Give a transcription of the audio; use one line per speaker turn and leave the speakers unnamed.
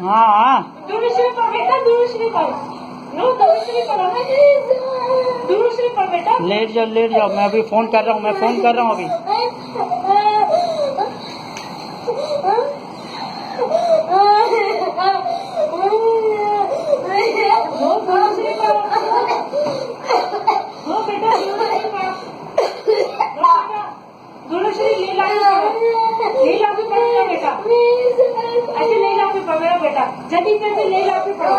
हाँ हाँ
दूरश्री पर बेटा, दूरश्री पर नो, दूरश्री पर दूरश्री पर बेटा।
लेट जाओ, मैं अभी फोन कर रहा हूँ, मैं फोन कर रहा हूँ अभी।
नो, दूरश्री पर नो बेटा, दूरश्री पर दूरश्री ले लाके पड़ेगा बेटा, ऐसे ले लाके पड़ेगा बेटा, जल्दी से ले लाके पड़ो।